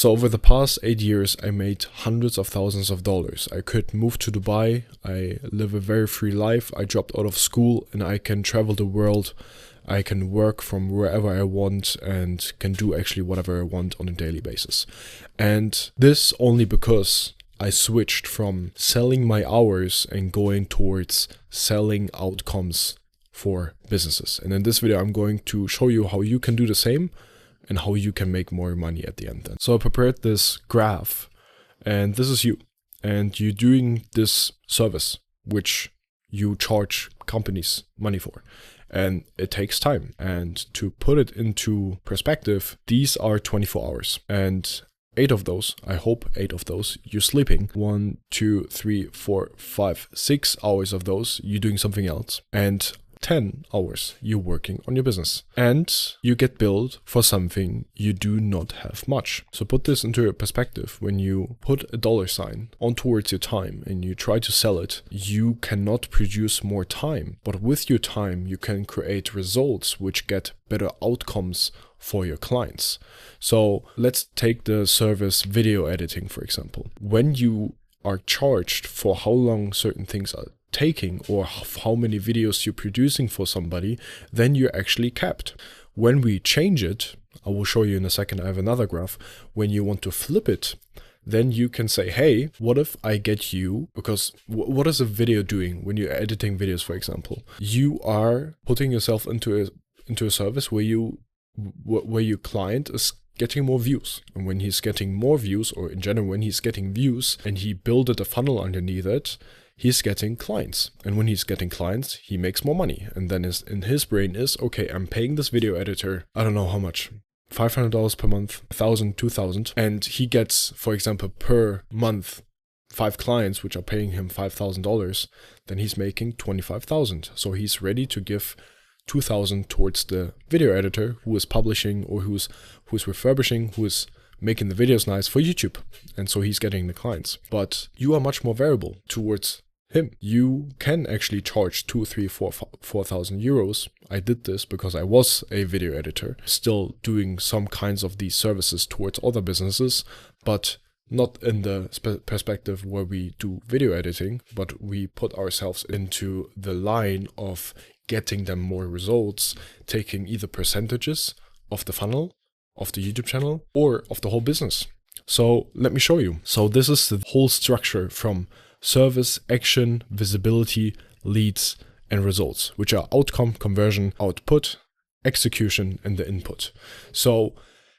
So over the past 8 years, I made hundreds of thousands of dollars. I could move to Dubai. I live a very free life. I dropped out of school and I can travel the world. I can work from wherever I want and can do actually whatever I want on a daily basis. And this only because I switched from selling my hours and going towards selling outcomes for businesses. And in this video, I'm going to show you how you can do the same and how you can make more money at the end then. So I prepared this graph, and this is you. And you're doing this service, which you charge companies money for. And it takes time. And to put it into perspective, these are 24 hours. And 8 of those, I hope 8 of those, you're sleeping. 1, 2, 3, 4, 5, 6 hours of those, you're doing something else. And 10 hours you're working on your business. And you get billed for something you do not have much. So put this into perspective. When you put a dollar sign on towards your time and you try to sell it, you cannot produce more time. But with your time, you can create results which get better outcomes for your clients. So let's take the service video editing, for example. When you are charged for how long certain things are taking or how many videos you're producing for somebody, then you're actually capped. When we change it, I will show you in a second, I have another graph. When you want to flip it, then you can say, hey, what if I get you, because what is a video doing when you're editing videos, for example? You are putting yourself into a service where your client is getting more views. And when he's getting more views, or in general, when he's getting views and he built a funnel underneath it, he's getting clients. And when he's getting clients, he makes more money. And then in his brain is, okay, I'm paying this video editor, I don't know how much, $500 per month, $1,000, $2,000. And he gets, for example, per month, 5 clients, which are paying him $5,000, then he's making $25,000. So he's ready to give $2,000 towards the video editor who is publishing or who's refurbishing, who is making the videos nice for YouTube. And so he's getting the clients. But you are much more variable towards him. You can actually charge 2, 3, 4,000 euros. I did this because I was a video editor, still doing some kinds of these services towards other businesses, but not in the perspective where we do video editing, but we put ourselves into the line of getting them more results, taking either percentages of the funnel, of the YouTube channel, or of the whole business. So let me show you. So this is the whole structure from service, action, visibility, leads, and results, which are outcome, conversion, output, execution, and the input. So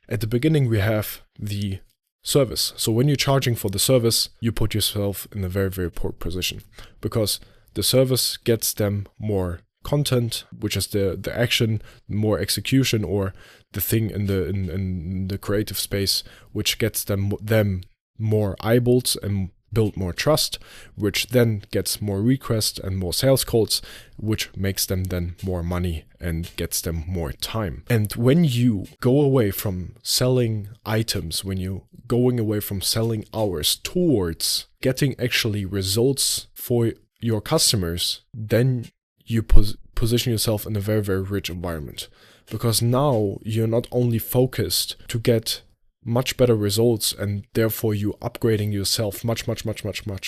at the beginning, we have the service. So when you're charging for the service, you put yourself in a very, very poor position because the service gets them more content, which is the action, more execution, or the thing in the creative space, which gets them more eyeballs and build more trust, which then gets more requests and more sales calls, which makes them then more money and gets them more time. And when you go away from selling items, when you going away from selling hours towards getting actually results for your customers, then you position yourself in a very, very rich environment, because now you're not only focused to get much better results and therefore you upgrading yourself much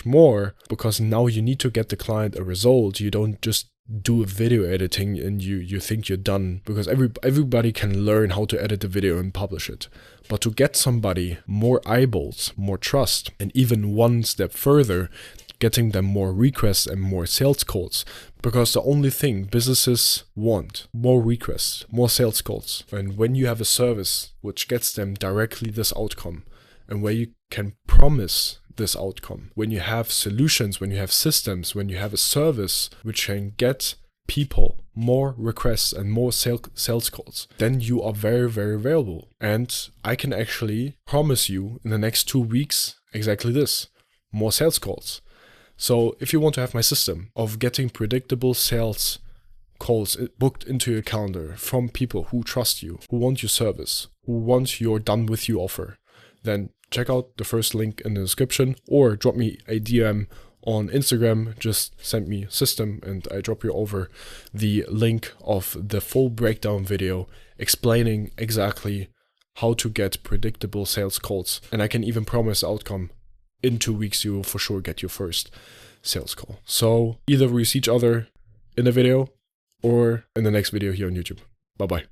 more, because now you need to get the client a result. You don't just do a video editing and you think you're done, because everybody can learn how to edit a video and publish it. But to get somebody more eyeballs, more trust, and even one step further, getting them more requests and more sales calls, because the only thing businesses want, more requests, more sales calls. And when you have a service which gets them directly this outcome, and where you can promise this outcome, when you have solutions, when you have systems, when you have a service which can get people more requests and more sales calls, then you are very, very valuable. And I can actually promise you in the next 2 weeks exactly this, more sales calls. So if you want to have my system of getting predictable sales calls booked into your calendar from people who trust you, who want your service, who want your done with you offer, then check out the first link in the description or drop me a DM on Instagram. Just send me system and I drop you over the link of the full breakdown video explaining exactly how to get predictable sales calls. And I can even promise outcome. In 2 weeks, you will for sure get your first sales call. So either we see each other in the video or in the next video here on YouTube. Bye-bye.